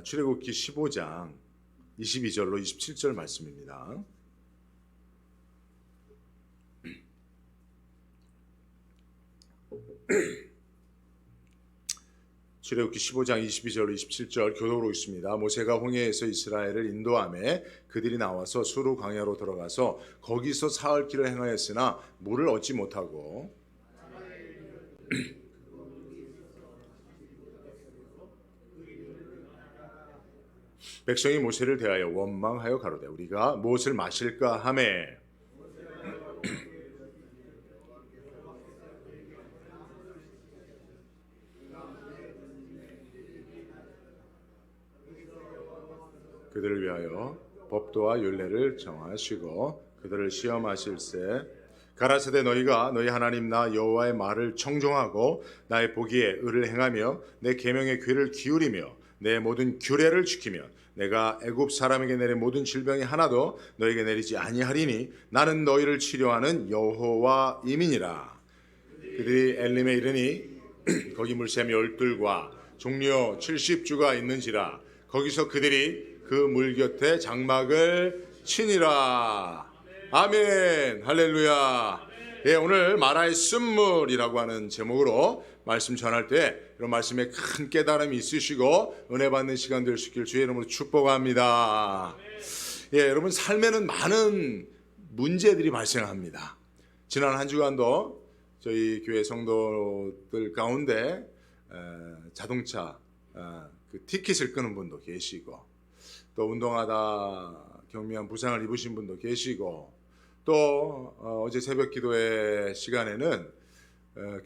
출애굽기 15장 22절로 27절 말씀입니다. 출애굽기 15장 22절로 27절 교독으로 있습니다. 모세가 홍해에서 이스라엘을 인도하매 그들이 나와서 수르 광야로 들어가서 거기서 사흘 길을 행하였으나 물을 얻지 못하고 백성이 모세를 대하여 원망하여 가로되 우리가 무엇을 마실까 하매 그들을 위하여 법도와 율례를 정하시고 그들을 시험하실세 가라사대 너희가 너희 하나님 나 여호와의 말을 청종하고 나의 보기에 의를 행하며 내 계명의 귀를 기울이며 내 모든 규례를 지키며 내가 애굽 사람에게 내린 모든 질병이 하나도 너에게 내리지 아니하리니 나는 너희를 치료하는 여호와임이니라. 그들이 엘림에 이르니 거기 물샘 12과 종려 70주가 있는지라 거기서 그들이 그 물 곁에 장막을 치니라. 아멘. 할렐루야. 예, 오늘 마라의 쓴물이라고 하는 제목으로 말씀 전할 때 이런 말씀에 큰 깨달음이 있으시고 은혜 받는 시간 될 수 있길 주의 이름으로 축복합니다. 예, 여러분 삶에는 많은 문제들이 발생합니다. 지난 한 주간도 저희 교회 성도들 가운데 자동차 그 티켓을 끄는 분도 계시고 또 운동하다 경미한 부상을 입으신 분도 계시고 또 어제 새벽 기도회 시간에는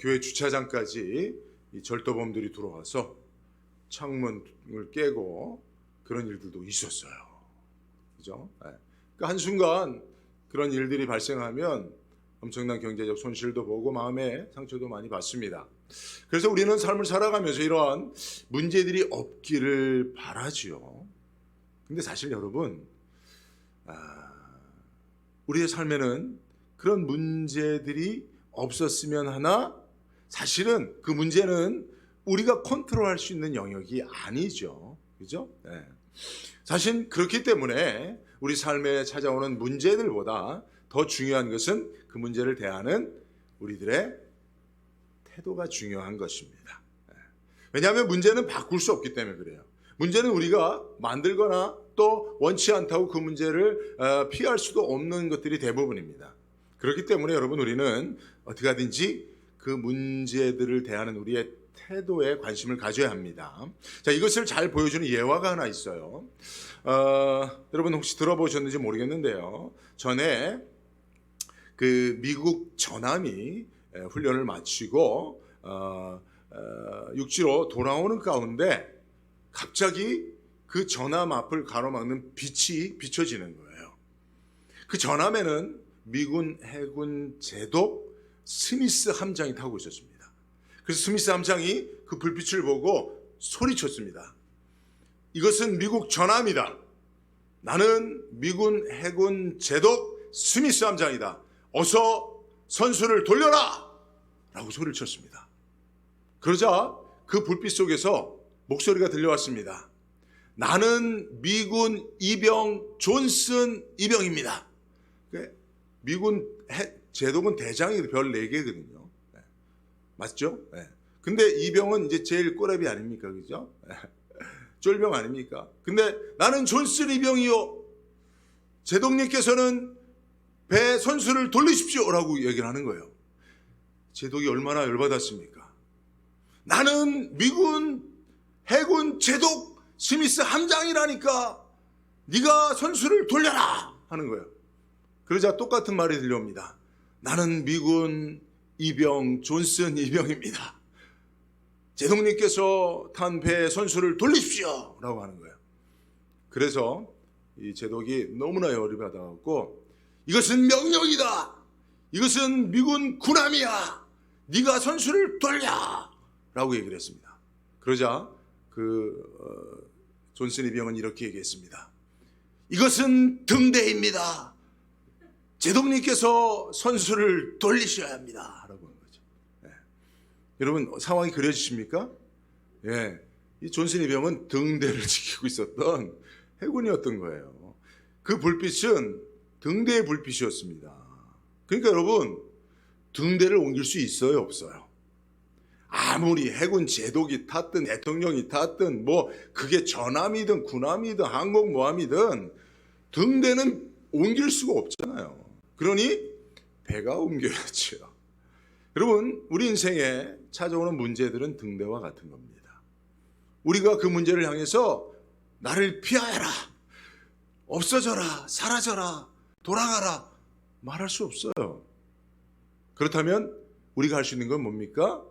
교회 주차장까지 이 절도범들이 들어와서 창문을 깨고 그런 일들도 있었어요. 그죠? 그러니까 한순간 그런 일들이 발생하면 엄청난 경제적 손실도 보고 마음의 상처도 많이 받습니다. 그래서 우리는 삶을 살아가면서 이러한 문제들이 없기를 바라지요. 근데 사실 여러분, 우리의 삶에는 그런 문제들이 없었으면 하나 사실은 그 문제는 우리가 컨트롤할 수 있는 영역이 아니죠. 그죠? 네. 사실 그렇기 때문에 우리 삶에 찾아오는 문제들보다 더 중요한 것은 그 문제를 대하는 우리들의 태도가 중요한 것입니다. 왜냐하면 문제는 바꿀 수 없기 때문에 그래요. 문제는 우리가 만들거나 또 원치 않다고 그 문제를 피할 수도 없는 것들이 대부분입니다. 그렇기 때문에 여러분 우리는 어떻게 하든지 그 문제들을 대하는 우리의 태도에 관심을 가져야 합니다. 자, 이것을 잘 보여주는 예화가 하나 있어요. 여러분 혹시 들어보셨는지 모르겠는데요. 전에 그 미국 전함이 훈련을 마치고 육지로 돌아오는 가운데 갑자기 그 전함 앞을 가로막는 빛이 비춰지는 거예요. 그 전함에는 미군 해군 제독 스미스 함장이 타고 있었습니다. 그래서 스미스 함장이 그 불빛을 보고 소리쳤습니다. 이것은 미국 전함이다. 나는 미군 해군 제독 스미스 함장이다. 어서 선수를 돌려라! 라고 소리를 쳤습니다. 그러자 그 불빛 속에서 목소리가 들려왔습니다. 나는 미군 이병 존슨 이병입니다. 미군 제독은 대장이 별 4개거든요. 맞죠? 근데 이병은 이제 제일 꼬라비 아닙니까? 그죠? 쫄병 아닙니까? 근데 나는 존슨 이병이요. 제독님께서는 배 선수를 돌리십시오. 라고 얘기를 하는 거예요. 제독이 얼마나 열받았습니까? 나는 미군 해군 제독 스미스 함장이라니까 네가 선수를 돌려라 하는 거예요. 그러자 똑같은 말이 들려옵니다. 나는 미군 이병 존슨 이병입니다. 제독님께서 탄 배의 선수를 돌리십시오 라고 하는 거예요. 그래서 이 제독이 너무나 열받아갖고 이것은 명령이다. 이것은 미군 군함이야. 네가 선수를 돌려 라고 얘기를 했습니다. 그러자 존슨 이병은 이렇게 얘기했습니다. 이것은 등대입니다. 제독님께서 선수를 돌리셔야 합니다. 라고 하는 거죠. 여러분 상황이 그려지십니까? 예. 이 존슨이 병은 등대를 지키고 있었던 해군이었던 거예요. 그 불빛은 등대의 불빛이었습니다. 그러니까 여러분, 등대를 옮길 수 있어요, 없어요? 아무리 해군 제독이 탔든 대통령이 탔든 뭐 그게 전함이든 군함이든 항공모함이든 등대는 옮길 수가 없잖아요. 그러니 배가 옮겨야죠. 여러분, 우리 인생에 찾아오는 문제들은 등대와 같은 겁니다. 우리가 그 문제를 향해서 나를 피하여라, 없어져라, 사라져라, 돌아가라 말할 수 없어요. 그렇다면 우리가 할 수 있는 건 뭡니까?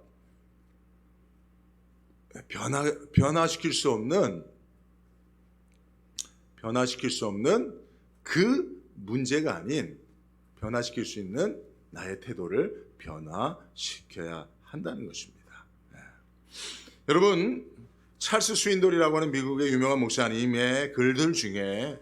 변화시킬 수 없는 그 문제가 아닌 변화시킬 수 있는 나의 태도를 변화시켜야 한다는 것입니다. 네. 여러분, 찰스 스윈돌이라고 하는 미국의 유명한 목사님의 글들 중에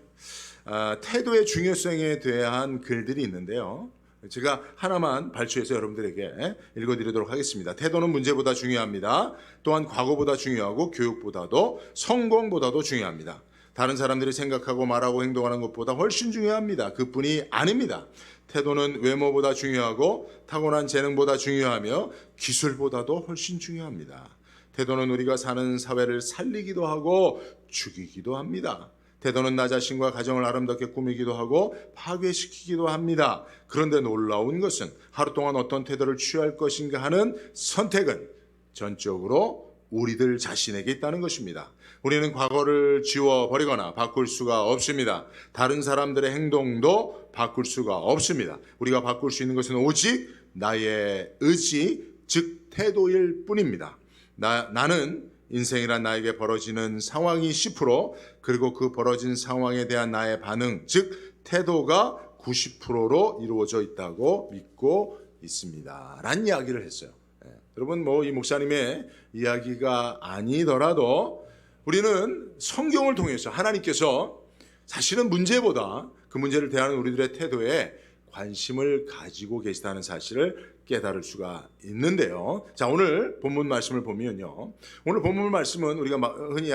태도의 중요성에 대한 글들이 있는데요. 제가 하나만 발췌해서 여러분들에게 읽어드리도록 하겠습니다. 태도는 문제보다 중요합니다. 또한 과거보다 중요하고 교육보다도 성공보다도 중요합니다. 다른 사람들이 생각하고 말하고 행동하는 것보다 훨씬 중요합니다. 그뿐이 아닙니다. 태도는 외모보다 중요하고 타고난 재능보다 중요하며 기술보다도 훨씬 중요합니다. 태도는 우리가 사는 사회를 살리기도 하고 죽이기도 합니다. 태도는 나 자신과 가정을 아름답게 꾸미기도 하고 파괴시키기도 합니다. 그런데 놀라운 것은 하루 동안 어떤 태도를 취할 것인가 하는 선택은 전적으로 우리들 자신에게 있다는 것입니다. 우리는 과거를 지워버리거나 바꿀 수가 없습니다. 다른 사람들의 행동도 바꿀 수가 없습니다. 우리가 바꿀 수 있는 것은 오직 나의 의지, 즉 태도일 뿐입니다. 나는 인생이란 나에게 벌어지는 상황이 10%, 그리고 그 벌어진 상황에 대한 나의 반응, 즉 태도가 90%로 이루어져 있다고 믿고 있습니다. 라는 이야기를 했어요. 여러분, 이 목사님의 이야기가 아니더라도 우리는 성경을 통해서 하나님께서 사실은 문제보다 그 문제를 대하는 우리들의 태도에 관심을 가지고 계시다는 사실을 깨달을 수가 있는데요. 자, 오늘 본문 말씀을 보면요. 오늘 본문 말씀은 우리가 흔히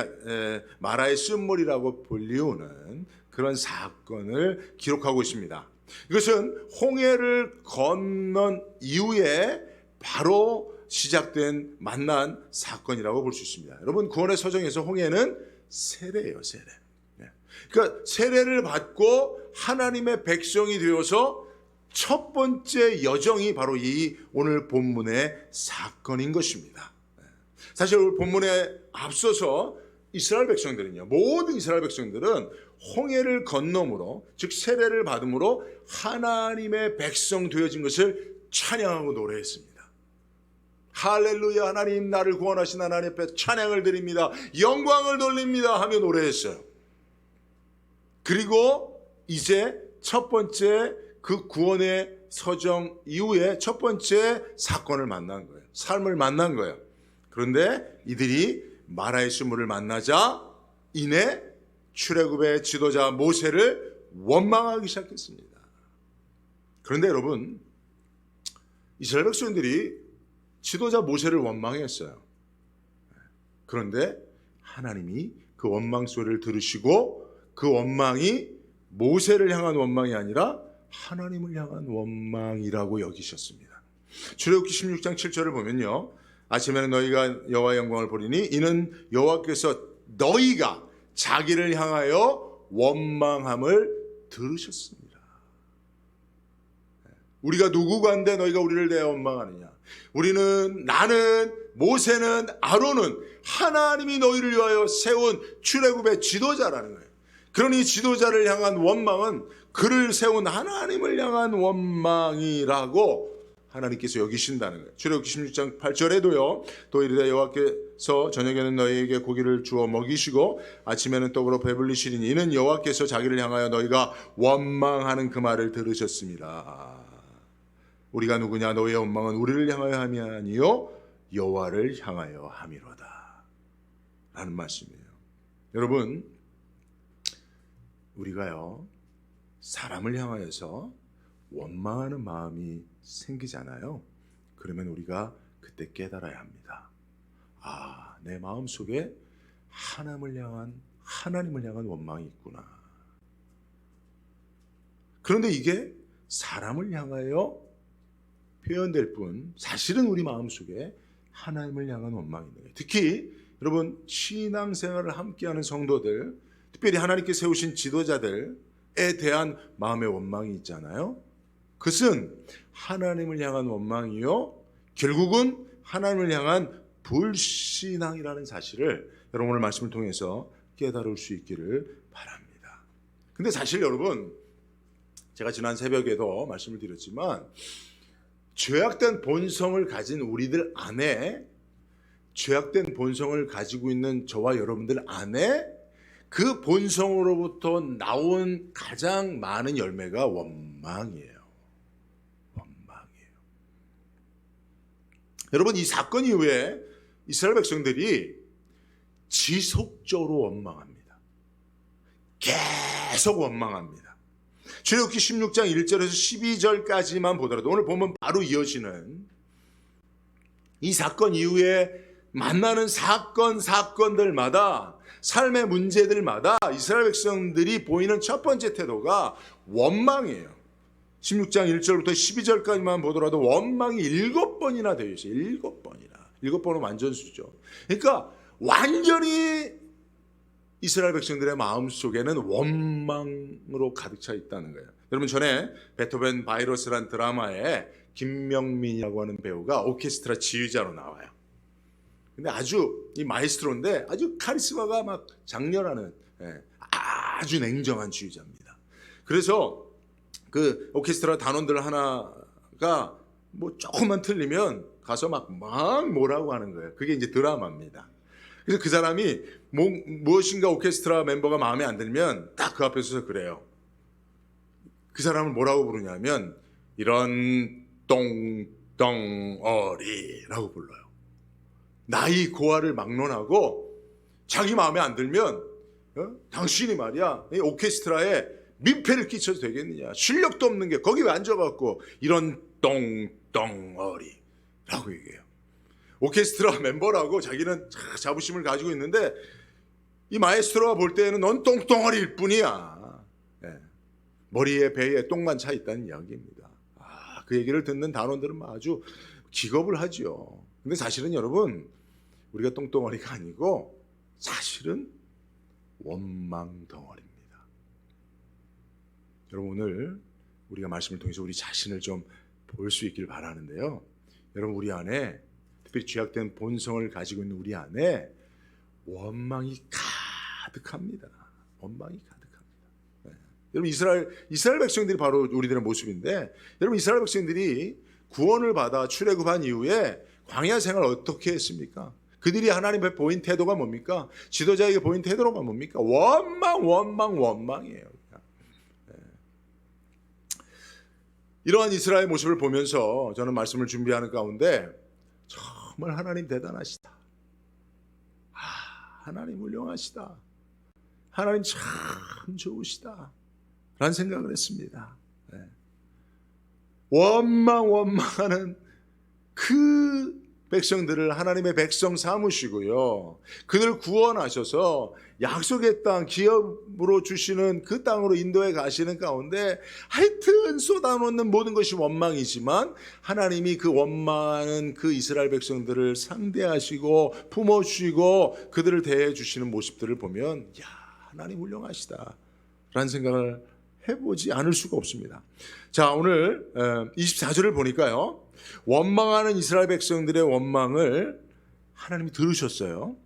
마라의 쓴물이라고 불리우는 그런 사건을 기록하고 있습니다. 이것은 홍해를 건넌 이후에 바로 시작된 만난 사건이라고 볼 수 있습니다. 여러분, 구원의 서정에서 홍해는 세례예요, 세례. 그러니까 세례를 받고 하나님의 백성이 되어서 첫 번째 여정이 바로 이 오늘 본문의 사건인 것입니다. 사실 오늘 본문에 앞서서 이스라엘 백성들은요, 모든 이스라엘 백성들은 홍해를 건너므로, 즉 세례를 받음으로 하나님의 백성 되어진 것을 찬양하고 노래했습니다. 할렐루야, 하나님 나를 구원하신 하나님 앞에 찬양을 드립니다, 영광을 돌립니다 하며 노래했어요. 그리고 이제 첫 번째 그 구원의 서정 이후에 첫 번째 사건을 만난 거예요. 삶을 만난 거예요. 그런데 이들이 마라의 쓴물을 만나자 이내 출애굽의 지도자 모세를 원망하기 시작했습니다. 그런데 여러분, 이스라엘 백성들이 지도자 모세를 원망했어요. 그런데 하나님이 그 원망 소리를 들으시고 그 원망이 모세를 향한 원망이 아니라 하나님을 향한 원망이라고 여기셨습니다. 출애굽기 16장 7절을 보면요, 아침에는 너희가 여호와의 영광을 보리니 이는 여호와께서 너희가 자기를 향하여 원망함을 들으셨습니다. 우리가 누구간데 너희가 우리를 대하여 원망하느냐? 나는, 모세는, 아론은 하나님이 너희를 위하여 세운 출애굽의 지도자라는 거예요. 그러니 지도자를 향한 원망은 그를 세운 하나님을 향한 원망이라고 하나님께서 여기신다는 거예요. 출애굽기 16장 8절에도요. 또 이르되 여호와께서 저녁에는 너희에게 고기를 주어 먹이시고 아침에는 떡으로 배불리시리니 이는 여호와께서 자기를 향하여 너희가 원망하는 그 말을 들으셨습니다. 우리가 누구냐? 너희의 원망은 우리를 향하여 함이 아니요 여호와를 향하여 함이로다 라는 말씀이에요. 여러분, 우리가요 사람을 향하여서 원망하는 마음이 생기잖아요. 그러면 우리가 그때 깨달아야 합니다. 내 마음속에 하나님을 향한 원망이 있구나. 그런데 이게 사람을 향하여 표현될 뿐 사실은 우리 마음속에 하나님을 향한 원망이 있는 거예요. 특히 여러분 신앙생활을 함께하는 성도들, 특별히 하나님께 세우신 지도자들에 대한 마음의 원망이 있잖아요. 그것은 하나님을 향한 원망이요, 결국은 하나님을 향한 불신앙이라는 사실을 여러분 오늘 말씀을 통해서 깨달을 수 있기를 바랍니다. 근데 사실 여러분, 제가 지난 새벽에도 말씀을 드렸지만 죄악된 본성을 가진 우리들 안에, 죄악된 본성을 가지고 있는 저와 여러분들 안에 그 본성으로부터 나온 가장 많은 열매가 원망이에요. 원망이에요. 여러분, 이 사건 이후에 이스라엘 백성들이 지속적으로 원망합니다. 계속 원망합니다. 출애굽기 16장 1절에서 12절까지만 보더라도 오늘 보면 바로 이어지는 이 사건 이후에 만나는 사건들마다, 삶의 문제들마다 이스라엘 백성들이 보이는 첫 번째 태도가 원망이에요. 16장 1절부터 12절까지만 보더라도 원망이 7번이나 되어 있어요. 7번이나. 7번은 완전수죠. 그러니까 완전히 이스라엘 백성들의 마음속에는 원망으로 가득 차 있다는 거예요. 여러분, 전에 베토벤 바이러스란 드라마에 김명민이라고 하는 배우가 오케스트라 지휘자로 나와요. 근데 아주 이 마에스트로인데 아주 카리스마가 막 장렬하는, 아주 냉정한 지휘자입니다. 그래서 그 오케스트라 단원들 하나가 뭐 조금만 틀리면 가서 막 뭐라고 하는 거예요. 그게 이제 드라마입니다. 그래서 그 사람이 무엇인가 오케스트라 멤버가 마음에 안 들면 딱 그 앞에 서서 그래요. 그 사람을 뭐라고 부르냐면 이런 똥덩어리라고 불러요. 나이 고하를 막론하고 자기 마음에 안 들면 당신이 말이야 이 오케스트라에 민폐를 끼쳐도 되겠느냐, 실력도 없는 게 거기 왜 앉아갖고 이런 똥덩어리라고 얘기해요. 오케스트라 멤버라고 자기는 자부심을 가지고 있는데 이 마에스트로가 볼 때는 넌 똥덩어리일 뿐이야. 머리에 배에 똥만 차 있다는 이야기입니다. 그 얘기를 듣는 단원들은 아주 기겁을 하죠. 근데 사실은 여러분, 우리가 똥덩어리가 아니고 사실은 원망 덩어리입니다. 여러분, 오늘 우리가 말씀을 통해서 우리 자신을 좀 볼 수 있길 바라는데요. 여러분, 우리 안에 특별히 죄악된 본성을 가지고 있는 우리 안에 원망이 가득합니다. 원망이 가득합니다. 여러분, 이스라엘 백성들이 바로 우리들의 모습인데, 여러분, 이스라엘 백성들이 구원을 받아 출애굽한 이후에 광야 생활 어떻게 했습니까? 그들이 하나님의 보인 태도가 뭡니까? 지도자에게 보인 태도가 뭡니까? 원망이에요. 이러한 이스라엘 모습을 보면서 저는 말씀을 준비하는 가운데 정말 하나님 대단하시다. 하나님 훌륭하시다. 하나님 참 좋으시다. 라는 생각을 했습니다. 원망하는 그 백성들을 하나님의 백성 삼으시고요, 그들 구원하셔서 약속의 땅, 기업으로 주시는 그 땅으로 인도해 가시는 가운데 하여튼 쏟아놓는 모든 것이 원망이지만 하나님이 그 원망하는 그 이스라엘 백성들을 상대하시고 품어주시고 그들을 대해 주시는 모습들을 보면 하나님 훌륭하시다 라는 생각을 해보지 않을 수가 없습니다. 자, 오늘 24절을 보니까요, 원망하는 이스라엘 백성들의 원망을 하나님이 들으셨어요.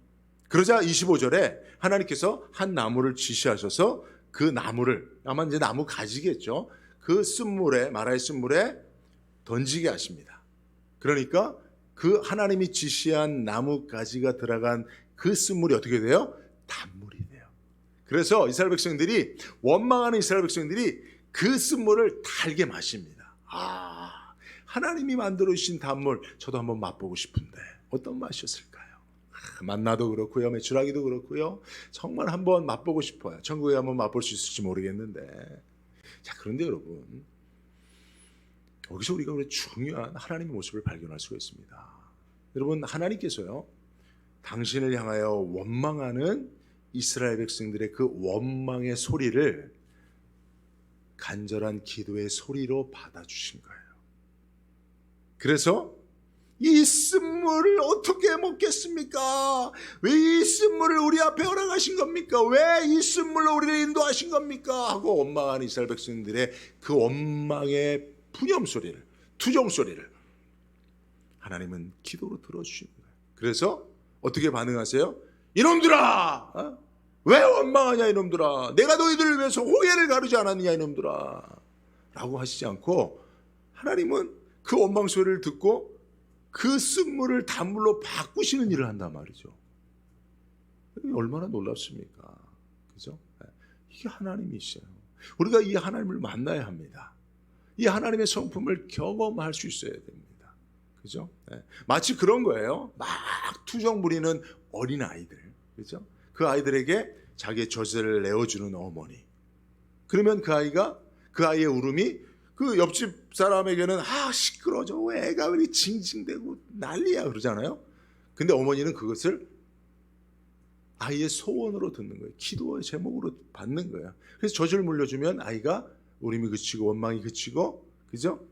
그러자 25절에 하나님께서 한 나무를 지시하셔서 그 나무를, 아마 이제 나무 가지겠죠, 그 쓴물에, 마라의 쓴물에 던지게 하십니다. 그러니까 그 하나님이 지시한 나무 가지가 들어간 그 쓴물이 어떻게 돼요? 단물이 돼요. 그래서 이스라엘 백성들이, 원망하는 이스라엘 백성들이 그 쓴물을 달게 마십니다. 하나님이 만들어 주신 단물 저도 한번 맛보고 싶은데 어떤 맛이었을까요? 만나도 그렇고요, 메추라기도 그렇고요, 정말 한번 맛보고 싶어요. 천국에 한번 맛볼 수 있을지 모르겠는데. 자, 그런데 여러분, 여기서 우리가 중요한 하나님의 모습을 발견할 수가 있습니다. 여러분, 하나님께서요, 당신을 향하여 원망하는 이스라엘 백성들의 그 원망의 소리를 간절한 기도의 소리로 받아주신 거예요. 그래서 이 쓴물을 어떻게 먹겠습니까? 왜 이 쓴물을 우리 앞에 허락하신 겁니까? 왜 이 쓴물로 우리를 인도하신 겁니까? 하고 원망하는 이스라엘 백성들의 그 원망의 푸념 소리를, 투정 소리를 하나님은 기도로 들어주시는 거예요. 그래서 어떻게 반응하세요? 이놈들아! 왜 원망하냐 이놈들아? 내가 너희들을 위해서 홍해를 가르지 않았느냐 이놈들아? 라고 하시지 않고 하나님은 그 원망 소리를 듣고 그 쓴물을 단물로 바꾸시는 일을 한단 말이죠. 얼마나 놀랍습니까? 그죠? 이게 하나님이시죠. 우리가 이 하나님을 만나야 합니다. 이 하나님의 성품을 경험할 수 있어야 됩니다. 그죠? 마치 그런 거예요. 막 투정 부리는 어린 아이들. 그죠? 그 아이들에게 자기의 젖을 내어주는 어머니. 그러면 그 아이의 울음이 그 옆집 사람에게는 시끄러워, 저 애가 왜 이렇게 징징대고 난리야 그러잖아요. 근데 어머니는 그것을 아이의 소원으로 듣는 거예요. 기도의 제목으로 받는 거예요. 그래서 젖을 물려주면 아이가 울음이 그치고 원망이 그치고, 그죠?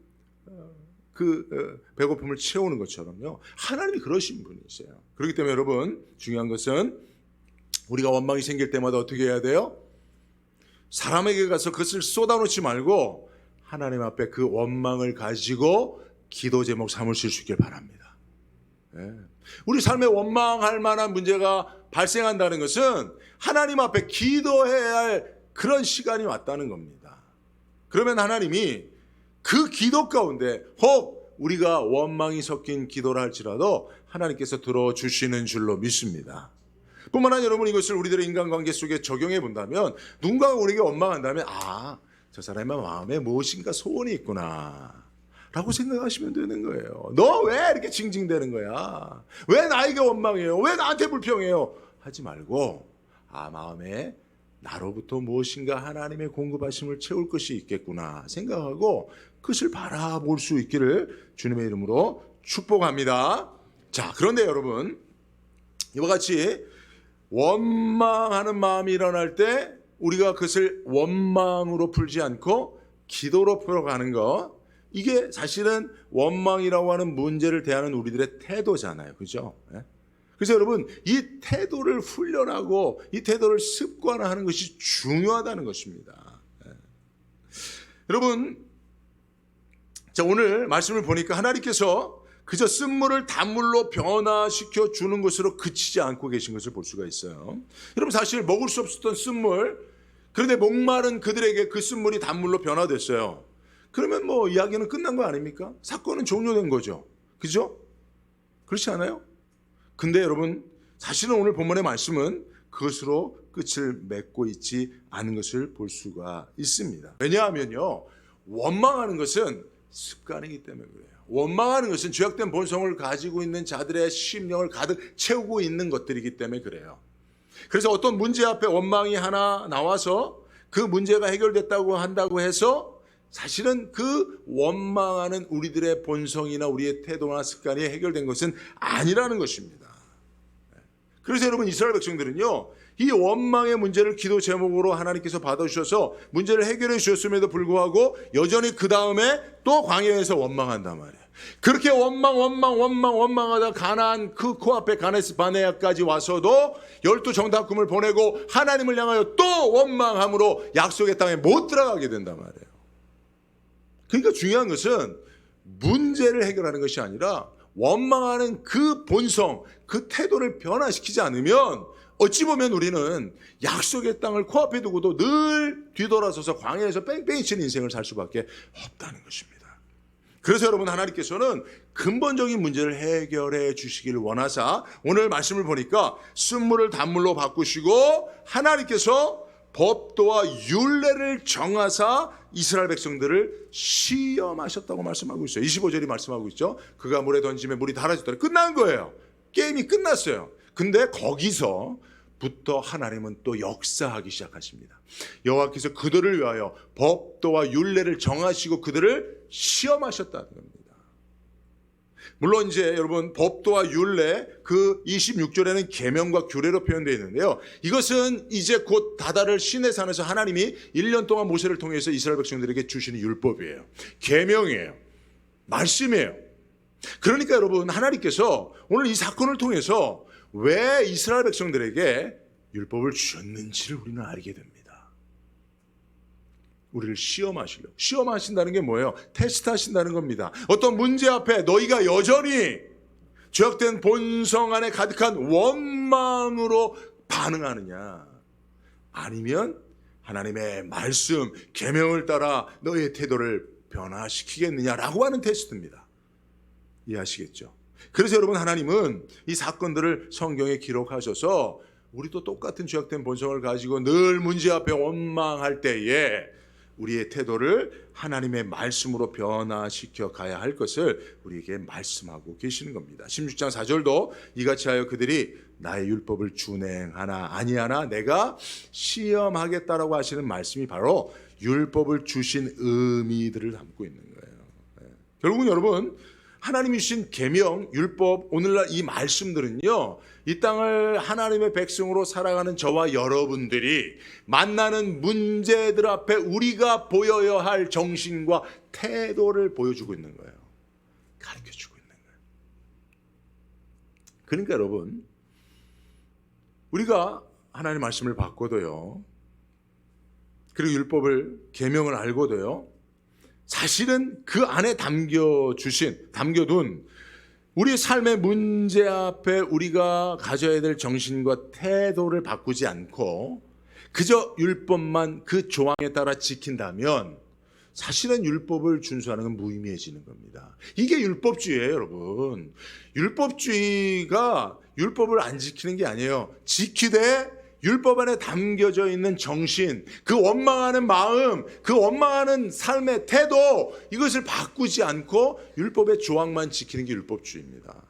배고픔을 채우는 것처럼요. 하나님이 그러신 분이세요. 그렇기 때문에 여러분, 중요한 것은 우리가 원망이 생길 때마다 어떻게 해야 돼요? 사람에게 가서 그것을 쏟아놓지 말고 하나님 앞에 그 원망을 가지고 기도 제목 삼으실 수 있길 바랍니다. 우리 삶에 원망할 만한 문제가 발생한다는 것은 하나님 앞에 기도해야 할 그런 시간이 왔다는 겁니다. 그러면 하나님이 그 기도 가운데 혹 우리가 원망이 섞인 기도를 할지라도 하나님께서 들어주시는 줄로 믿습니다. 뿐만 아니라 여러분, 이것을 우리들의 인간관계 속에 적용해 본다면 누군가가 우리에게 원망한다면 저 사람의 마음에 무엇인가 소원이 있구나 라고 생각하시면 되는 거예요. 너 왜 이렇게 징징대는 거야? 왜 나에게 원망해요? 왜 나한테 불평해요? 하지 말고 마음에 나로부터 무엇인가 하나님의 공급하심을 채울 것이 있겠구나 생각하고 그것을 바라볼 수 있기를 주님의 이름으로 축복합니다. 자, 그런데 여러분, 이와 같이 원망하는 마음이 일어날 때 우리가 그것을 원망으로 풀지 않고 기도로 풀어가는 것, 이게 사실은 원망이라고 하는 문제를 대하는 우리들의 태도잖아요. 그죠? 그래서 여러분, 이 태도를 훈련하고 이 태도를 습관화하는 것이 중요하다는 것입니다. 여러분, 자, 오늘 말씀을 보니까 하나님께서 그저 쓴물을 단물로 변화시켜 주는 것으로 그치지 않고 계신 것을 볼 수가 있어요. 여러분, 사실 먹을 수 없었던 쓴물, 그런데 목마른 그들에게 그 쓴물이 단물로 변화됐어요. 그러면 이야기는 끝난 거 아닙니까? 사건은 종료된 거죠. 그죠? 그렇지 않아요? 근데 여러분, 사실은 오늘 본문의 말씀은 그것으로 끝을 맺고 있지 않은 것을 볼 수가 있습니다. 왜냐하면요, 원망하는 것은 습관이기 때문에 그래요. 원망하는 것은 죄악된 본성을 가지고 있는 자들의 심령을 가득 채우고 있는 것들이기 때문에 그래요. 그래서 어떤 문제 앞에 원망이 하나 나와서 그 문제가 해결됐다고 한다고 해서 사실은 그 원망하는 우리들의 본성이나 우리의 태도나 습관이 해결된 것은 아니라는 것입니다. 그래서 여러분, 이스라엘 백성들은요, 이 원망의 문제를 기도 제목으로 하나님께서 받아주셔서 문제를 해결해 주셨음에도 불구하고 여전히 그 다음에 또 광야에서 원망한단 말이에요. 그렇게 원망하다 가나안 그 코앞에 가네스 바네아까지 와서도 12정탐꾼을 보내고 하나님을 향하여 또 원망함으로 약속의 땅에 못 들어가게 된단 말이에요. 그러니까 중요한 것은 문제를 해결하는 것이 아니라 원망하는 그 본성, 그 태도를 변화시키지 않으면 어찌 보면 우리는 약속의 땅을 코앞에 두고도 늘 뒤돌아서서 광야에서 뺑뺑이 치는 인생을 살 수밖에 없다는 것입니다. 그래서 여러분, 하나님께서는 근본적인 문제를 해결해 주시기를 원하사 오늘 말씀을 보니까 쓴물을 단물로 바꾸시고 하나님께서 법도와 율례를 정하사 이스라엘 백성들을 시험하셨다고 말씀하고 있어요. 25절이 말씀하고 있죠. 그가 물에 던짐에 물이 달아졌더라. 끝난 거예요. 게임이 끝났어요. 근데 거기서부터 하나님은 또 역사하기 시작하십니다. 여호와께서 그들을 위하여 법도와 율례를 정하시고 그들을 시험하셨다는 겁니다. 물론 이제 여러분 법도와 율례 그 26절에는 계명과 규례로 표현되어 있는데요. 이것은 이제 곧 다다를 시내 산에서 하나님이 1년 동안 모세를 통해서 이스라엘 백성들에게 주시는 율법이에요. 계명이에요. 말씀이에요. 그러니까 여러분 하나님께서 오늘 이 사건을 통해서 왜 이스라엘 백성들에게 율법을 주셨는지를 우리는 알게 됩니다. 우리를 시험하시려고. 시험하신다는 게 뭐예요? 테스트하신다는 겁니다. 어떤 문제 앞에 너희가 여전히 죄악된 본성 안에 가득한 원망으로 반응하느냐, 아니면 하나님의 말씀, 계명을 따라 너희의 태도를 변화시키겠느냐라고 하는 테스트입니다. 이해하시겠죠? 그래서 여러분 하나님은 이 사건들을 성경에 기록하셔서 우리도 똑같은 죄악된 본성을 가지고 늘 문제 앞에 원망할 때에 우리의 태도를 하나님의 말씀으로 변화시켜 가야 할 것을 우리에게 말씀하고 계시는 겁니다. 16장 4절도 이같이 하여 그들이 나의 율법을 준행하나 아니하나 내가 시험하겠다라고 하시는 말씀이 바로 율법을 주신 의미들을 담고 있는 거예요. 결국은 여러분 하나님이 주신 계명, 율법, 오늘날 이 말씀들은요, 이 땅을 하나님의 백성으로 살아가는 저와 여러분들이 만나는 문제들 앞에 우리가 보여야 할 정신과 태도를 보여주고 있는 거예요. 가르쳐주고 있는 거예요. 그러니까 여러분, 우리가 하나님의 말씀을 받고도요, 그리고 율법을, 계명을 알고도요, 사실은 그 안에 담겨둔 우리 삶의 문제 앞에 우리가 가져야 될 정신과 태도를 바꾸지 않고 그저 율법만 그 조항에 따라 지킨다면 사실은 율법을 준수하는 건 무의미해지는 겁니다. 이게 율법주의예요, 여러분. 율법주의가 율법을 안 지키는 게 아니에요. 지키되 율법 안에 담겨져 있는 정신, 그 원망하는 마음, 그 원망하는 삶의 태도, 이것을 바꾸지 않고 율법의 조항만 지키는 게 율법주의입니다.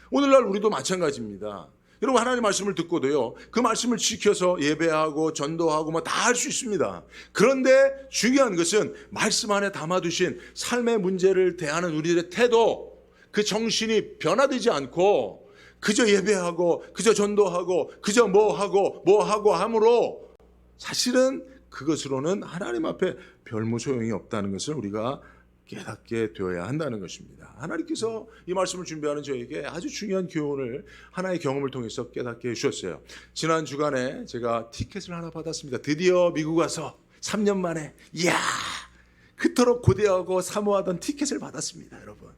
오늘날 우리도 마찬가지입니다. 여러분 하나님의 말씀을 듣고도요, 그 말씀을 지켜서 예배하고 전도하고 뭐 다 할 수 있습니다. 그런데 중요한 것은 말씀 안에 담아두신 삶의 문제를 대하는 우리들의 태도, 그 정신이 변화되지 않고 그저 예배하고 그저 전도하고 그저 뭐하고 함으로 사실은 그것으로는 하나님 앞에 별무 소용이 없다는 것을 우리가 깨닫게 되어야 한다는 것입니다. 하나님께서 이 말씀을 준비하는 저에게 아주 중요한 교훈을 하나의 경험을 통해서 깨닫게 해주셨어요. 지난 주간에 제가 티켓을 하나 받았습니다. 드디어 미국 와서 3년 만에 이야, 그토록 고대하고 사모하던 티켓을 받았습니다. 여러분,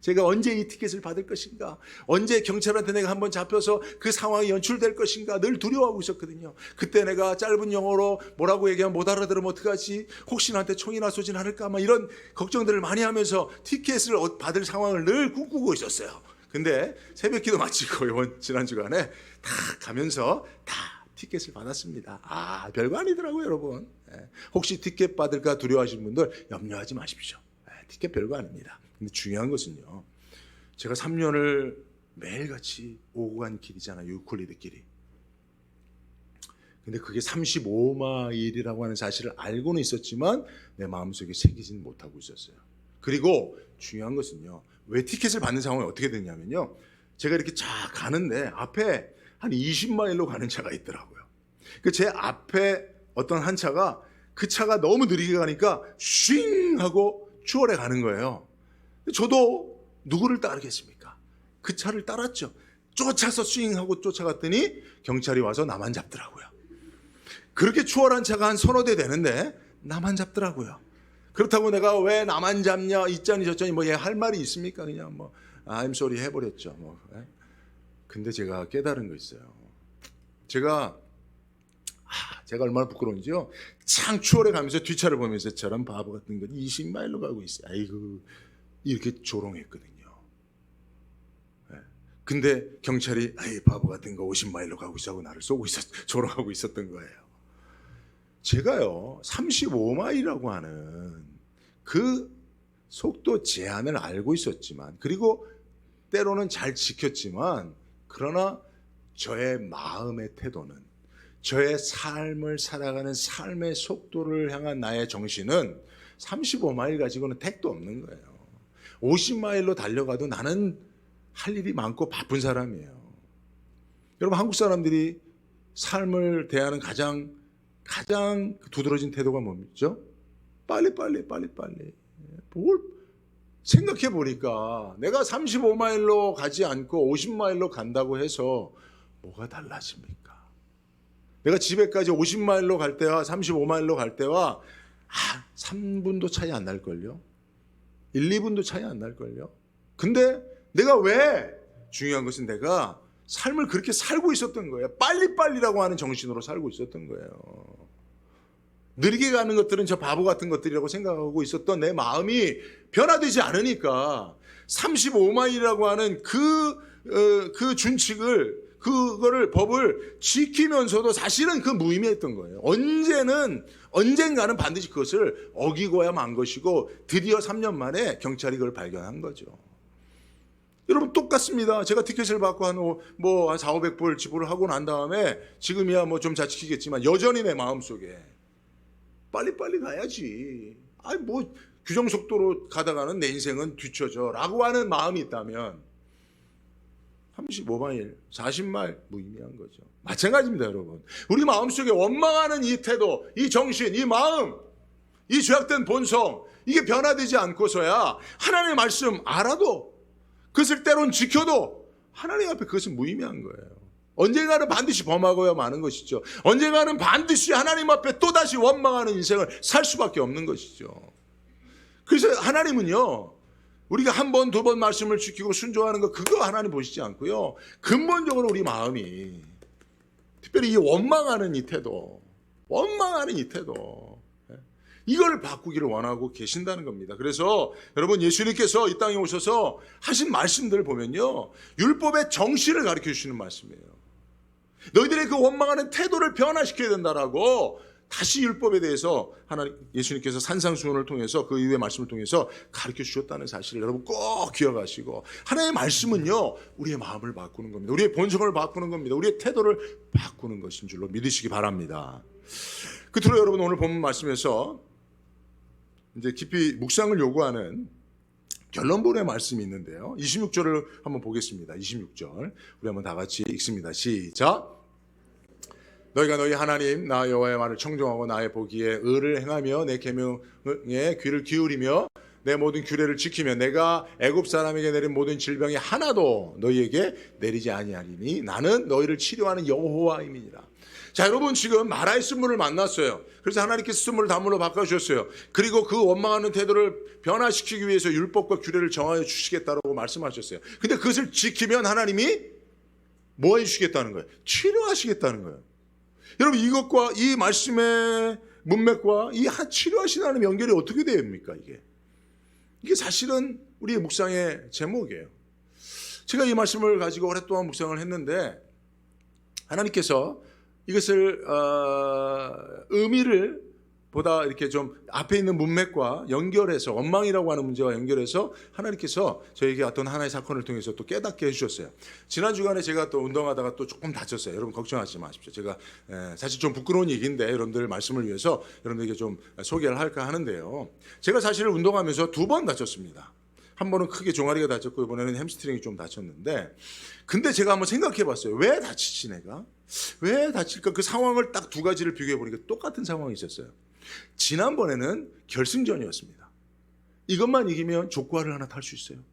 제가 언제 이 티켓을 받을 것인가, 언제 경찰한테 내가 한번 잡혀서 그 상황이 연출될 것인가 늘 두려워하고 있었거든요. 그때 내가 짧은 영어로 뭐라고 얘기하면 못 알아들으면 어떡하지, 혹시 나한테 총이나 쏘진 않을까, 막 이런 걱정들을 많이 하면서 티켓을 받을 상황을 늘 꿈꾸고 있었어요. 근데 새벽기도 마치고 이번 지난 주간에 다 가면서 다 티켓을 받았습니다. 아, 별거 아니더라고요, 여러분. 혹시 티켓 받을까 두려워하시는 분들 염려하지 마십시오. 티켓 별거 아닙니다. 근데 중요한 것은요, 제가 3년을 매일같이 오고 간 길이잖아요, 유클리드 길이. 근데 그게 35마일이라고 하는 사실을 알고는 있었지만 내 마음속에 새기지는 못하고 있었어요. 그리고 중요한 것은요, 왜 티켓을 받는 상황이 어떻게 됐냐면요, 제가 이렇게 쫙 가는데 앞에 한 20마일로 가는 차가 있더라고요. 제 앞에 어떤 한 차가, 그 차가 너무 느리게 가니까 쉥 하고 추월해 가는 거예요. 저도 누구를 따르겠습니까? 그 차를 따랐죠. 쫓아서 스윙하고 쫓아갔더니 경찰이 와서 나만 잡더라고요. 그렇게 추월한 차가 한 서너 대 되는데 나만 잡더라고요. 그렇다고 내가 왜 나만 잡냐, 이짜니 저짜니 뭐 할 말이 있습니까? 그냥 뭐 I'm sorry 해버렸죠. 뭐. 근데 제가 깨달은 거 있어요. 제가 얼마나 부끄러운지요. 창 추월해 가면서 뒷차를 보면서 저런 바보 같은 건 20마일로 가고 있어요. 아이고, 이렇게 조롱했거든요. 근데 경찰이 아이 바보 같은 거 50마일로 가고 있어 나를 쏘고 조롱하고 있었던 거예요. 제가요 35마일이라고 하는 그 속도 제한을 알고 있었지만, 그리고 때로는 잘 지켰지만, 그러나 저의 마음의 태도는, 저의 삶을 살아가는 삶의 속도를 향한 나의 정신은 35마일 가지고는 택도 없는 거예요. 50마일로 달려가도 나는 할 일이 많고 바쁜 사람이에요. 여러분, 한국 사람들이 삶을 대하는 가장 두드러진 태도가 뭡니까? 빨리. 뭘 생각해 보니까 내가 35마일로 가지 않고 50마일로 간다고 해서 뭐가 달라집니까? 내가 집에까지 50마일로 갈 때와 35마일로 갈 때와 3분도 차이 안 날걸요? 1, 2분도 차이 안 날걸요? 근데 내가 왜? 중요한 것은 내가 삶을 그렇게 살고 있었던 거예요. 빨리라고 하는 정신으로 살고 있었던 거예요. 느리게 가는 것들은 저 바보 같은 것들이라고 생각하고 있었던 내 마음이 변화되지 않으니까 35마일이라고 하는 그 준칙을, 그거를, 법을 지키면서도 사실은 그 무의미했던 거예요. 언젠가는 반드시 그것을 어기고야 만 것이고 드디어 3년 만에 경찰이 그걸 발견한 거죠. 여러분, 똑같습니다. 제가 티켓을 받고 한 400~500불 지불을 하고 난 다음에 지금이야 뭐 좀 잘 지키겠지만 여전히 내 마음속에 빨리 가야지. 뭐 규정속도로 가다가는 내 인생은 뒤처져 라고 하는 마음이 있다면 35마일, 40마일 무의미한 거죠. 마찬가지입니다, 여러분. 우리 마음속에 원망하는 이 태도, 이 정신, 이 마음, 이 죄악된 본성, 이게 변화되지 않고서야 하나님의 말씀 알아도, 그것을 때론 지켜도 하나님 앞에 그것은 무의미한 거예요. 언젠가는 반드시 범하고야 마는 것이죠. 언젠가는 반드시 하나님 앞에 또다시 원망하는 인생을 살 수밖에 없는 것이죠. 그래서 하나님은요, 우리가 한 번, 두 번 말씀을 지키고 순종하는 거, 그거 하나님 보시지 않고요, 근본적으로 우리 마음이, 특별히 이 원망하는 이 태도, 이걸 바꾸기를 원하고 계신다는 겁니다. 그래서 여러분, 예수님께서 이 땅에 오셔서 하신 말씀들을 보면요, 율법의 정신을 가르쳐 주시는 말씀이에요. 너희들의 그 원망하는 태도를 변화시켜야 된다라고 다시 율법에 대해서 예수님께서 산상수훈을 통해서, 그 이후의 말씀을 통해서 가르쳐 주셨다는 사실을 여러분 꼭 기억하시고, 하나님의 말씀은요, 우리의 마음을 바꾸는 겁니다. 우리의 본성을 바꾸는 겁니다. 우리의 태도를 바꾸는 것인 줄로 믿으시기 바랍니다. 끝으로 여러분, 오늘 본문 말씀에서 이제 깊이 묵상을 요구하는 결론본의 말씀이 있는데요, 26절을 한번 보겠습니다. 26절 우리 한번 다 같이 읽습니다. 시작. 너희가 너희 하나님 나 여호와의 말을 청종하고 나의 보기에 의를 행하며 내 계명에 귀를 기울이며 내 모든 규례를 지키며 내가 애굽 사람에게 내린 모든 질병이 하나도 너희에게 내리지 아니하리니 나는 너희를 치료하는 여호와임이니라. 자, 여러분, 지금 마라의 쓴물을 만났어요. 그래서 하나님께서 쓴물을 단물로 바꿔주셨어요. 그리고 그 원망하는 태도를 변화시키기 위해서 율법과 규례를 정하여 주시겠다고 말씀하셨어요. 근데 그것을 지키면 하나님이 뭐 해주시겠다는 거예요? 치료하시겠다는 거예요. 여러분, 이것과 이 말씀의 문맥과 이 치료하시는 하나님 연결이 어떻게 됩니까? 이게 사실은 우리의 묵상의 제목이에요. 제가 이 말씀을 가지고 오랫동안 묵상을 했는데, 하나님께서 이것을 의미를 보다 이렇게 좀 앞에 있는 문맥과 연결해서, 원망이라고 하는 문제와 연결해서 하나님께서 저에게 어떤 하나의 사건을 통해서 또 깨닫게 해주셨어요. 지난 주간에 제가 또 운동하다가 또 조금 다쳤어요. 여러분, 걱정하지 마십시오. 제가 사실 좀 부끄러운 얘기인데 여러분들 말씀을 위해서 여러분들에게 좀 소개를 할까 하는데요, 제가 사실 운동하면서 2번 다쳤습니다. 한 번은 크게 종아리가 다쳤고, 이번에는 햄스트링이 좀 다쳤는데, 근데 제가 한번 생각해 봤어요. 왜 다치지 내가? 왜 다칠까? 그 상황을 딱 2가지를 비교해 보니까 똑같은 상황이 있었어요. 지난번에는 결승전이었습니다. 이것만 이기면 족구화를 하나 탈 수 있어요.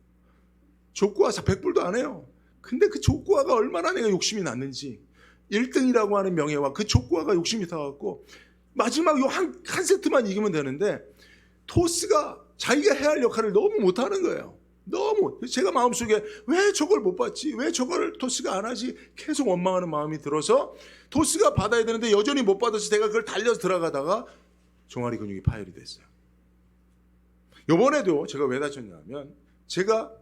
족구화 100불도 안 해요. 근데 그 족구화가 얼마나 내가 욕심이 났는지, 1등이라고 하는 명예와 그 족구화가 욕심이 타갖고 마지막 요 한 세트만 이기면 되는데, 토스가 자기가 해야 할 역할을 너무 못하는 거예요. 너무. 제가 마음속에 왜 저걸 못 받지? 왜 저걸 토스가 안 하지? 계속 원망하는 마음이 들어서 토스가 받아야 되는데 여전히 못 받아서 제가 그걸 달려서 들어가다가 종아리 근육이 파열이 됐어요. 이번에도 제가 왜 다쳤냐면, 제가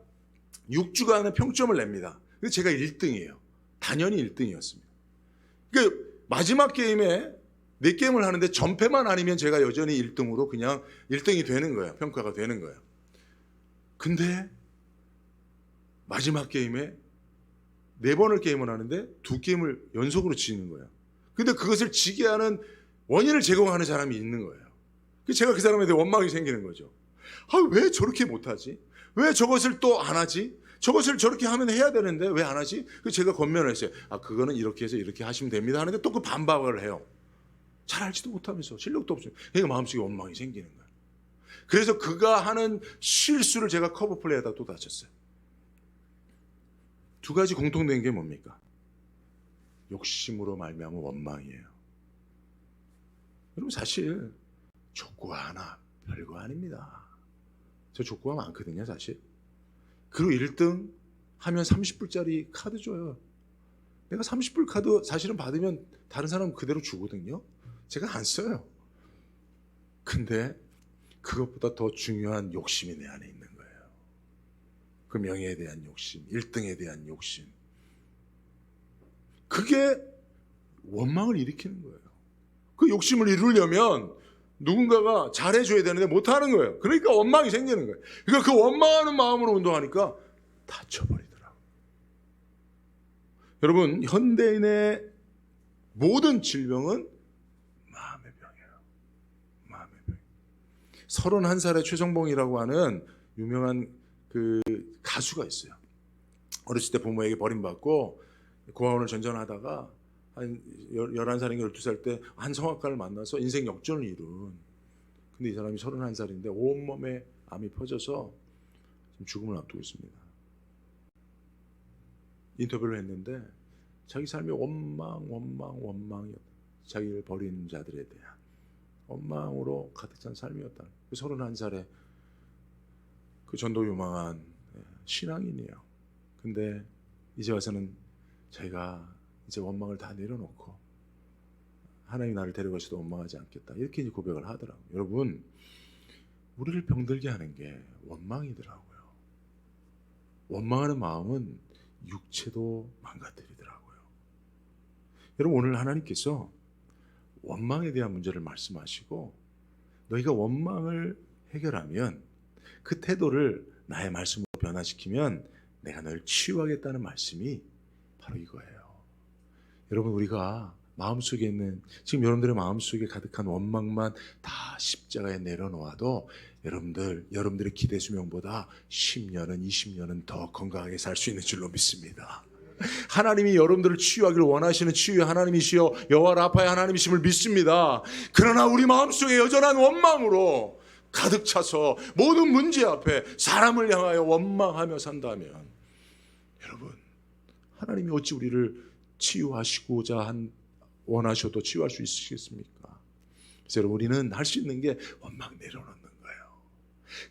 6주간의 평점을 냅니다. 근데 제가 1등이에요. 단연히 1등이었습니다. 그러니까 마지막 게임에 4게임을 하는데 전패만 아니면 제가 여전히 1등으로 그냥 1등이 되는 거예요. 평가가 되는 거예요. 근데 마지막 게임에 4번을 게임을 하는데 2게임을 연속으로 지는 거예요. 근데 그것을 지게 하는 원인을 제공하는 사람이 있는 거예요. 제가 그 사람에 대해 원망이 생기는 거죠. 왜 저렇게 못하지? 왜 저것을 또 안 하지? 저것을 저렇게 하면 해야 되는데 왜 안 하지? 제가 권면을 했어요. 그거는 이렇게 해서 이렇게 하시면 됩니다 하는데 또 그 반박을 해요. 잘 알지도 못하면서 실력도 없어요. 그러니까 마음속에 원망이 생기는 거예요. 그래서 그가 하는 실수를 제가 커버 플레이하다 또 다쳤어요. 두 가지 공통된 게 뭡니까? 욕심으로 말미암은 원망이에요. 여러분 사실 족구가 하나 별거 아닙니다. 저 족구가 많거든요 사실. 그리고 1등 하면 30불짜리 카드 줘요. 내가 30불 카드 사실은 받으면 다른 사람은 그대로 주거든요. 제가 안 써요. 근데 그것보다 더 중요한 욕심이 내 안에 있는 거예요. 그 명예에 대한 욕심, 1등에 대한 욕심. 그게 원망을 일으키는 거예요. 그 욕심을 이루려면 누군가가 잘해줘야 되는데 못하는 거예요. 그러니까 원망이 생기는 거예요. 그러니까 그 원망하는 마음으로 운동하니까 다쳐버리더라고요. 여러분, 현대인의 모든 질병은 마음의 병이에요. 마음의 병. 31살의 최정봉이라고 하는 유명한 그 가수가 있어요. 어렸을 때 부모에게 버림받고 고아원을 전전하다가 한 11살인가 12살 때 한 성악가를 만나서 인생 역전을 이룬. 근데 이 사람이 31살인데 온몸에 암이 퍼져서 지금 죽음을 앞두고 있습니다. 인터뷰를 했는데 자기 삶이 원망이었다. 자기를 버린 자들에 대한 원망으로 가득 찬 삶이었다. 31살에 그 전도 유망한 신앙인이에요. 근데 이제 와서는 자기가 이제 원망을 다 내려놓고 하나님이 나를 데려가셔도 원망하지 않겠다. 이렇게 이제 고백을 하더라고요. 여러분, 우리를 병들게 하는 게 원망이더라고요. 원망하는 마음은 육체도 망가뜨리더라고요. 여러분, 오늘 하나님께서 원망에 대한 문제를 말씀하시고 너희가 원망을 해결하면 그 태도를 나의 말씀으로 변화시키면 내가 너를 치유하겠다는 말씀이 바로 이거예요. 여러분, 우리가 마음속에 있는 지금 여러분들의 마음속에 가득한 원망만 다 십자가에 내려놓아도 여러분들의 기대 수명보다 10년은 20년은 더 건강하게 살 수 있는 줄로 믿습니다. 하나님이 여러분들을 치유하기를 원하시는 치유의 하나님이시여 여호와 라파의 하나님이심을 믿습니다. 그러나 우리 마음속에 여전한 원망으로 가득 차서 모든 문제 앞에 사람을 향하여 원망하며 산다면 여러분, 하나님이 어찌 우리를 치유하시고자 원하셔도 치유할 수 있으시겠습니까? 그래서 여러분, 우리는 할 수 있는 게 원망 내려놓는 거예요.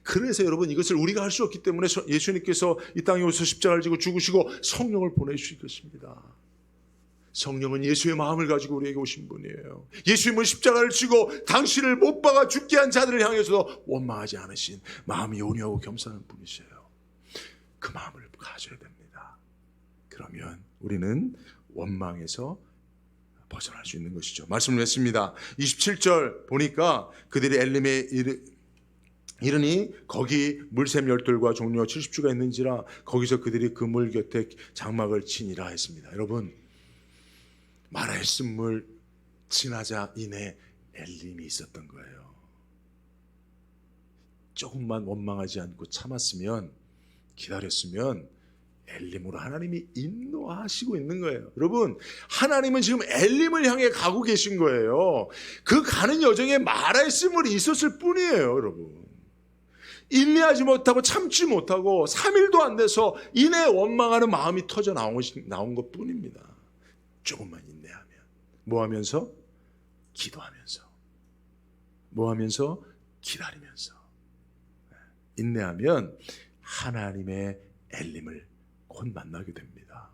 그래서 여러분, 이것을 우리가 할 수 없기 때문에 예수님께서 이 땅에 오셔서 십자가를 지고 죽으시고 성령을 보내주실 것입니다. 성령은 예수의 마음을 가지고 우리에게 오신 분이에요. 예수님은 십자가를 지고 당신을 못 박아 죽게 한 자들을 향해서도 원망하지 않으신 마음이 온유하고 겸손한 분이세요. 그 마음을 가져야 됩니다. 그러면 우리는 원망에서 벗어날 수 있는 것이죠. 말씀을 했습니다. 27절 보니까 그들이 엘림에 이르니 거기 물샘 열둘과 종려 70주가 있는지라 거기서 그들이 그 물 곁에 장막을 치니라 했습니다. 여러분, 마라의 쓴물 지나자 이내 엘림이 있었던 거예요. 조금만 원망하지 않고 참았으면, 기다렸으면 엘림으로 하나님이 인도하시고 있는 거예요. 여러분, 하나님은 지금 엘림을 향해 가고 계신 거예요. 그 가는 여정에 마라의 쓴물이 있었을 뿐이에요. 여러분, 인내하지 못하고 참지 못하고 3일도 안 돼서 이내 원망하는 마음이 터져 나온 것 뿐입니다. 조금만 인내하면, 뭐 하면서? 기도하면서, 뭐 하면서? 기다리면서 인내하면 하나님의 엘림을 곧 만나게 됩니다.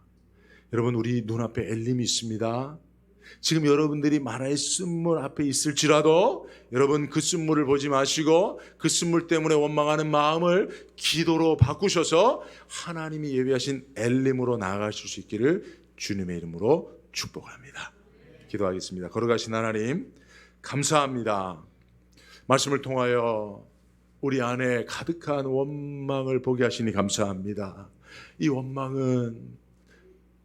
여러분, 우리 눈앞에 엘림이 있습니다. 지금 여러분들이 마라의 쓴물 앞에 있을지라도 여러분, 그 쓴물을 보지 마시고 그 쓴물 때문에 원망하는 마음을 기도로 바꾸셔서 하나님이 예비하신 엘림으로 나아가실 수 있기를 주님의 이름으로 축복합니다. 기도하겠습니다. 걸어가신 하나님, 감사합니다. 말씀을 통하여 우리 안에 가득한 원망을 보게 하시니 감사합니다. 이 원망은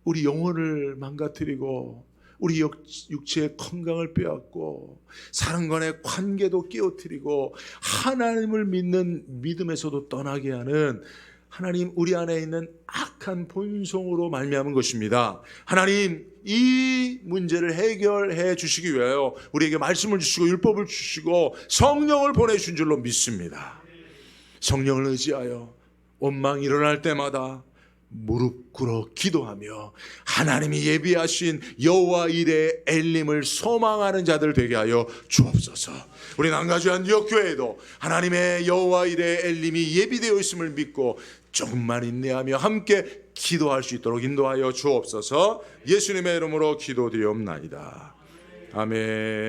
우리 영혼을 망가뜨리고 우리 육체의 건강을 빼앗고 사람 간의 관계도 깨어뜨리고 하나님을 믿는 믿음에서도 떠나게 하는 하나님 우리 안에 있는 악한 본성으로 말미암은 것입니다. 하나님 이 문제를 해결해 주시기 위하여 우리에게 말씀을 주시고 율법을 주시고 성령을 보내주신 줄로 믿습니다. 성령을 의지하여 원망이 일어날 때마다 무릎 꿇어 기도하며 하나님이 예비하신 여호와 일의 엘림을 소망하는 자들 되게 하여 주옵소서. 우리 남가주 안디옥교회도 하나님의 여호와 일의 엘림이 예비되어 있음을 믿고 조금만 인내하며 함께 기도할 수 있도록 인도하여 주옵소서. 예수님의 이름으로 기도드리옵나이다. 아멘.